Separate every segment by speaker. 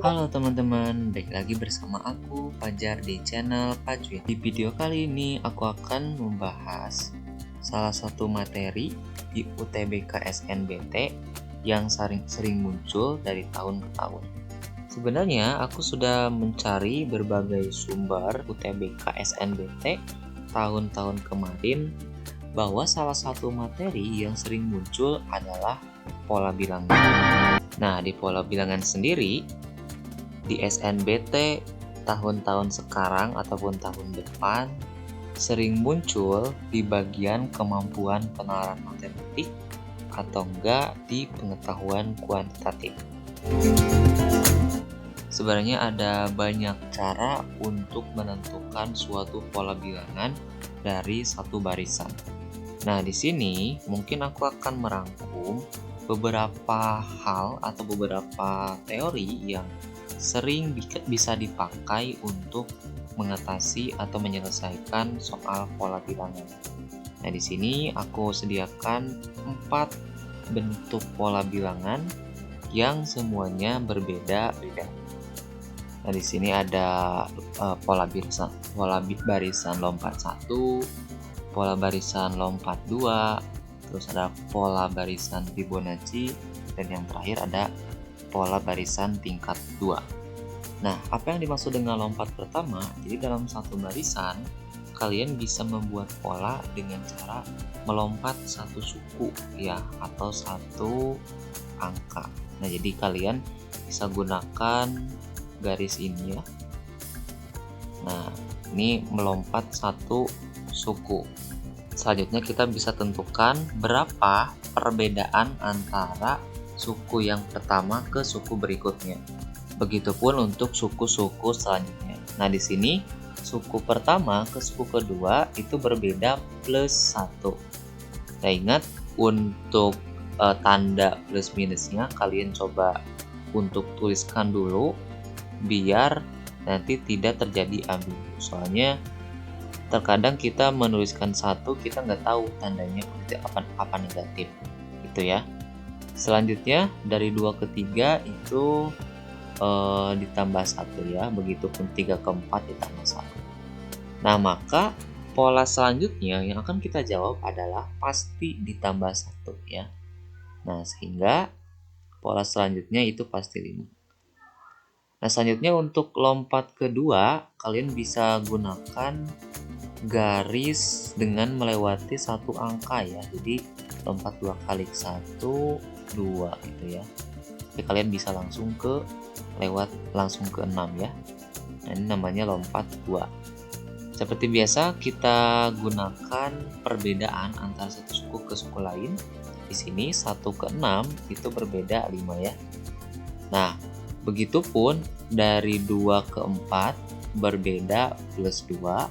Speaker 1: Halo teman-teman, balik lagi bersama aku Fajar di channel Pajwin. Di video kali ini aku akan membahas salah satu materi di UTBK SNBT yang sering muncul dari tahun ke tahun. Sebenarnya aku sudah mencari berbagai sumber UTBK SNBT tahun-tahun kemarin bahwa salah satu materi yang sering muncul adalah pola bilangan. Nah, di pola bilangan sendiri di SNBT tahun-tahun sekarang ataupun tahun depan sering muncul di bagian kemampuan penalaran matematik atau enggak di pengetahuan kuantitatif. Sebenarnya ada banyak cara untuk menentukan suatu pola bilangan dari satu barisan. Nah, di sini mungkin aku akan merangkum beberapa hal atau beberapa teori yang sering bisa dipakai untuk mengatasi atau menyelesaikan soal pola bilangan. Nah, di sini aku sediakan 4 bentuk pola bilangan yang semuanya berbeda-beda. Nah, di sini ada pola barisan lompat 1, pola barisan lompat 2, terus ada pola barisan Fibonacci, dan yang terakhir ada pola barisan tingkat 2. Nah, apa yang dimaksud dengan lompat pertama? Jadi dalam satu barisan, kalian bisa membuat pola dengan cara melompat satu suku ya, atau satu angka. Nah, jadi kalian bisa gunakan garis ini ya. Nah, ini melompat satu suku. Selanjutnya kita bisa tentukan berapa perbedaan antara suku yang pertama ke suku berikutnya. Begitupun untuk suku-suku selanjutnya. Nah, di sini suku pertama ke suku kedua itu berbeda plus 1. Nah, ingat untuk tanda plus minusnya kalian coba untuk tuliskan dulu biar nanti tidak terjadi ambigu. Soalnya terkadang kita menuliskan 1 kita nggak tahu tandanya positif apa negatif gitu ya. Selanjutnya dari 2 ke 3 itu ditambah 1 ya, begitupun 3 ke 4 ditambah 1. Nah, maka pola selanjutnya yang akan kita jawab adalah pasti ditambah 1 ya. Nah, sehingga pola selanjutnya itu pasti 5. Nah, selanjutnya untuk lompat kedua kalian bisa gunakan garis dengan melewati satu angka ya. Jadi lompat 2 kali 1 2 gitu ya. Jadi kalian bisa langsung ke 6 ya. Nah, ini namanya lompat 2. Seperti biasa kita gunakan perbedaan antara satu suku ke suku lain. Di sini 1 ke 6 itu berbeda 5 ya. Nah, begitupun dari 2 ke 4 berbeda plus 2.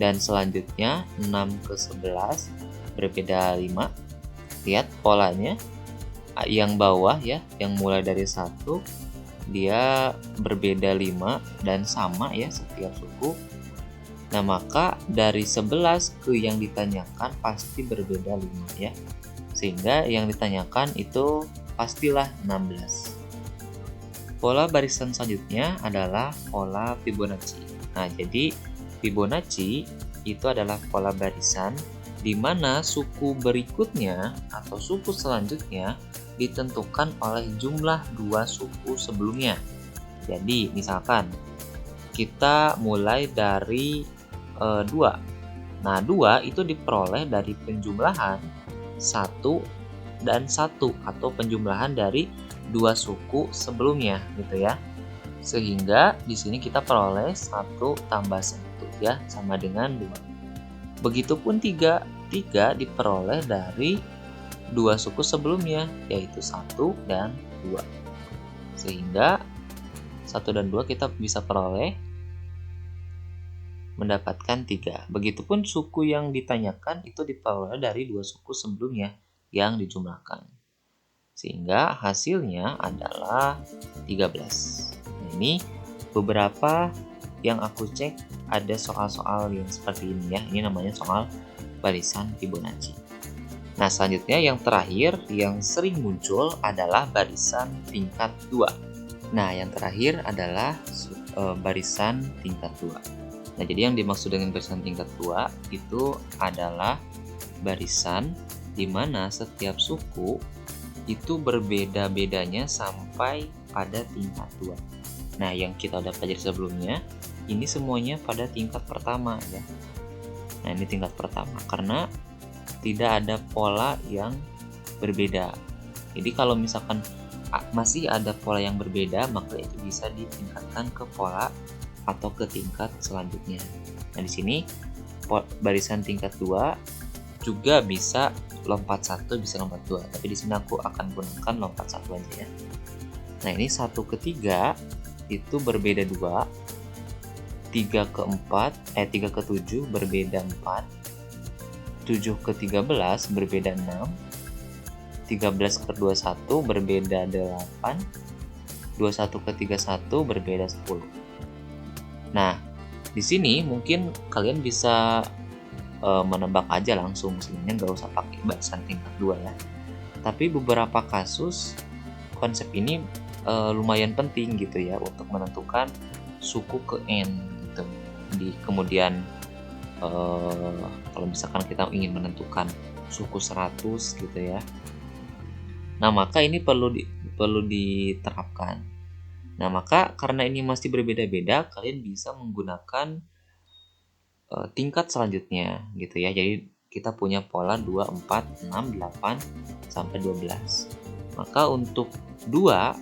Speaker 1: Dan selanjutnya 6 ke 11 berbeda 5. Lihat polanya. Yang bawah ya, yang mulai dari 1 dia berbeda 5 dan sama ya setiap suku. Nah, maka dari 11 ke yang ditanyakan pasti berbeda 5 ya. Sehingga yang ditanyakan itu pastilah 16. Pola barisan selanjutnya adalah pola Fibonacci. Nah, jadi Fibonacci itu adalah pola barisan di mana suku berikutnya atau suku selanjutnya ditentukan oleh jumlah 2 suku sebelumnya. Jadi, misalkan kita mulai dari 2. Nah, 2 itu diperoleh dari penjumlahan 1 dan 1 atau penjumlahan dari 2 suku sebelumnya gitu ya. Sehingga di sini kita peroleh 1 tambah 1 ya, sama dengan 2. Begitupun 3. 3 diperoleh dari 2 suku sebelumnya, yaitu 1 dan 2. Sehingga 1 dan 2 kita bisa peroleh mendapatkan 3. Begitupun suku yang ditanyakan itu diperoleh dari 2 suku sebelumnya yang dijumlahkan. Sehingga hasilnya adalah 13. Nah, ini beberapa yang aku cek ada soal-soal yang seperti ini ya. Ini namanya soal barisan Fibonacci. Nah, selanjutnya yang terakhir yang sering muncul adalah barisan tingkat 2. Nah, yang terakhir adalah barisan tingkat 2. Nah, jadi yang dimaksud dengan barisan tingkat 2 itu adalah barisan di mana setiap suku itu berbeda-bedanya sampai pada tingkat 2. Nah, yang kita udah pelajari sebelumnya, ini semuanya pada tingkat pertama ya. Nah, ini tingkat pertama karena tidak ada pola yang berbeda. Jadi kalau misalkan masih ada pola yang berbeda, maka itu bisa ditingkatkan ke pola atau ke tingkat selanjutnya. Nah, di sini barisan tingkat 2 juga bisa lompat 1, bisa lompat 2. Tapi di sini aku akan gunakan lompat 1 aja ya. Nah, ini 1 ke 3 itu berbeda 2. 3 ke 7 berbeda 4. 7 ke 13 berbeda 6. 13 ke 21 berbeda 8. 21 ke 31 berbeda 10. Nah, di sini mungkin kalian bisa menebak aja langsung, sebenarnya nggak usah pakai barisan tingkat 2 ya. Tapi beberapa kasus konsep ini lumayan penting gitu ya untuk menentukan suku ke N gitu. Di kemudian kalau misalkan kita ingin menentukan suku 100 gitu ya. Nah, maka ini perlu diterapkan. Nah, maka karena ini masih berbeda-beda, kalian bisa menggunakan tingkat selanjutnya gitu ya. Jadi kita punya pola 2, 4, 6, 8 sampai 12. Maka untuk 2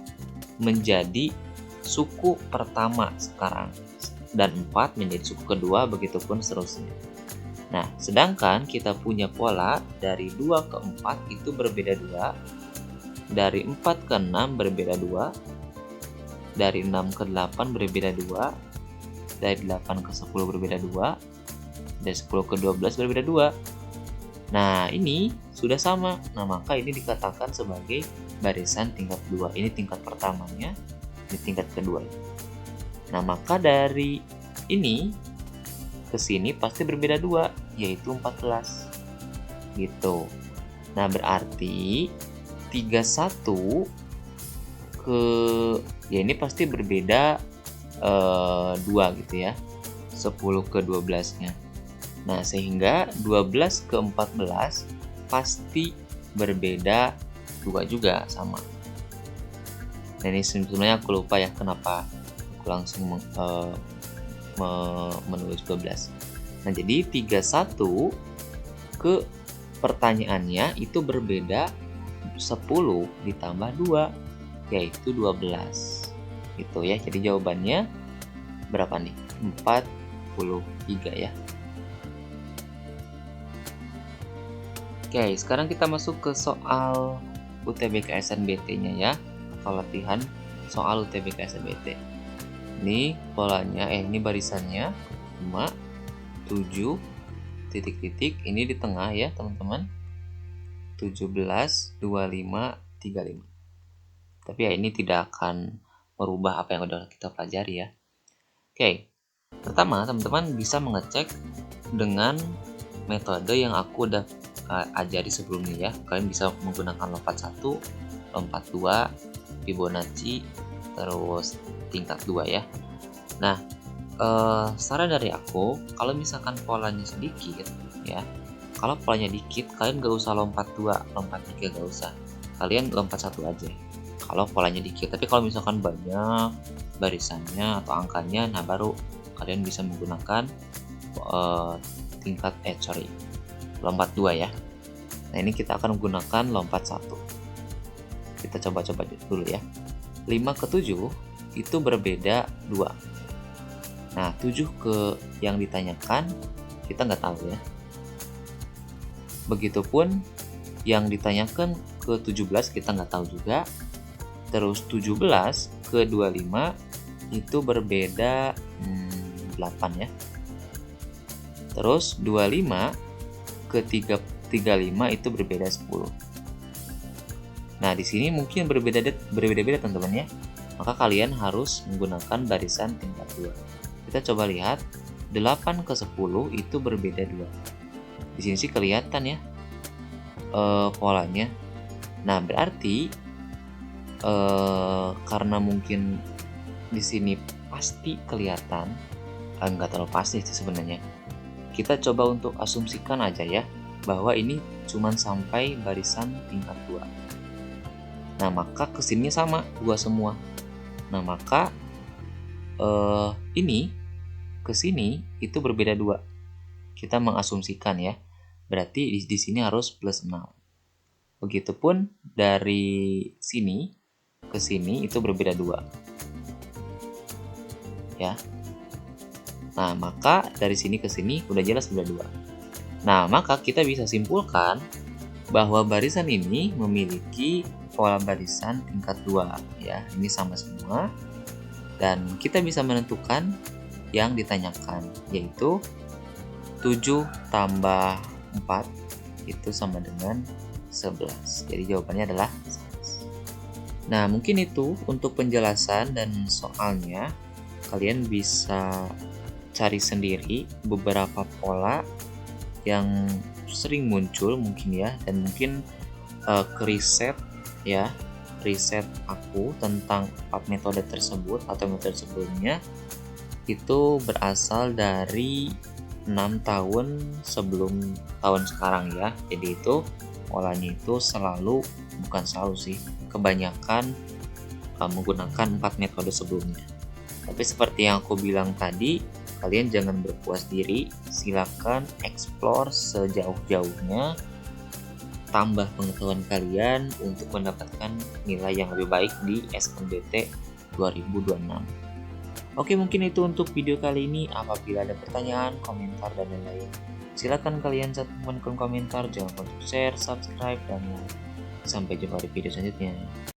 Speaker 1: menjadi suku pertama sekarang dan 4 menjadi suku kedua, begitupun seterusnya. Nah, sedangkan kita punya pola dari 2 ke 4 itu berbeda 2. Dari 4 ke 6 berbeda 2, dari 6 ke 8 berbeda 2, dari 8 ke 10 berbeda 2, dari 10 ke 12 berbeda 2. Nah, ini sudah sama. Nah, maka ini dikatakan sebagai barisan tingkat 2. Ini tingkat pertamanya, ini tingkat kedua. Nah, maka dari ini ke sini pasti berbeda 2, yaitu 14. Gitu. Nah, berarti 31 ke ya ini pasti berbeda 2 gitu ya. 10 ke 12-nya. Nah, sehingga 12 ke 14 pasti berbeda 2 juga sama. Nah, ini sebenarnya aku lupa ya kenapa aku langsung menulis 12. Nah, jadi 31 ke pertanyaannya itu berbeda 10 ditambah 2, yaitu 12. Gitu ya. Jadi jawabannya berapa nih? 43 ya. Oke, sekarang kita masuk ke soal UTBK SNBT-nya ya, atau latihan soal UTBK SNBT. Ini polanya, ini barisannya 5, 7, titik-titik, ini di tengah ya teman-teman. 17, 25, 35. Tapi ya ini tidak akan merubah apa yang udah kita pelajari ya. Oke, pertama teman-teman bisa mengecek dengan metode yang aku udah ajari sebelumnya ya. Kalian bisa menggunakan lompat 1, lompat 2, Fibonacci, terus tingkat 2 ya. Nah, saran dari aku, kalau misalkan polanya sedikit ya, kalau polanya dikit, kalian gak usah lompat 2, lompat 3 gak usah. Kalian lompat 1 aja. Kalau polanya dikit. Tapi kalau misalkan banyak barisannya atau angkanya, nah baru kalian bisa menggunakan lompat 2 ya. Nah, ini kita akan menggunakan lompat 1. Kita coba-coba dulu ya. 5 ke 7 itu berbeda 2. Nah, 7 ke yang ditanyakan kita nggak tahu ya. Begitupun yang ditanyakan ke 17 kita nggak tahu juga. Terus 17 ke 25 itu berbeda 8 ya. Terus 25 ke 35 itu berbeda 10. Nah, di sini mungkin berbeda-beda teman-teman ya. Maka kalian harus menggunakan barisan tingkat 2. Kita coba lihat 8 ke 10 itu berbeda 2. Di sini sih kelihatan ya polanya. Nah, berarti karena mungkin di sini pasti kelihatan, nggak terlalu pasti sih sebenarnya. Kita coba untuk asumsikan aja ya, bahwa ini cuman sampai barisan tingkat 2. Nah, maka kesininya sama, 2 semua. Nah, maka ini kesini itu berbeda 2. Kita mengasumsikan ya, berarti di sini harus plus 6. Begitupun dari sini ke sini itu berbeda 2. Ya. Nah, maka dari sini ke sini udah jelas berbeda 2. Nah, maka kita bisa simpulkan bahwa barisan ini memiliki pola barisan tingkat 2 ya. Ini sama semua. Dan kita bisa menentukan yang ditanyakan, yaitu 7 tambah 4 itu sama dengan 11. Jadi jawabannya adalah 11. Nah, mungkin itu untuk penjelasan dan soalnya. Kalian bisa cari sendiri beberapa pola yang sering muncul mungkin ya, dan mungkin riset ya, riset aku tentang 4 metode tersebut atau metode sebelumnya itu berasal dari 6 tahun sebelum tahun sekarang ya. Jadi itu polanya itu bukan selalu sih, kebanyakan menggunakan 4 metode sebelumnya. Tapi seperti yang aku bilang tadi, kalian jangan berpuas diri, silakan explore sejauh-jauhnya, tambah pengetahuan kalian untuk mendapatkan nilai yang lebih baik di SNBT 2026. Oke, mungkin itu untuk video kali ini. Apabila ada pertanyaan, komentar, dan lain-lain, silakan kalian cantumkan komentar. Jangan lupa untuk share, subscribe, dan like. Sampai jumpa di video selanjutnya.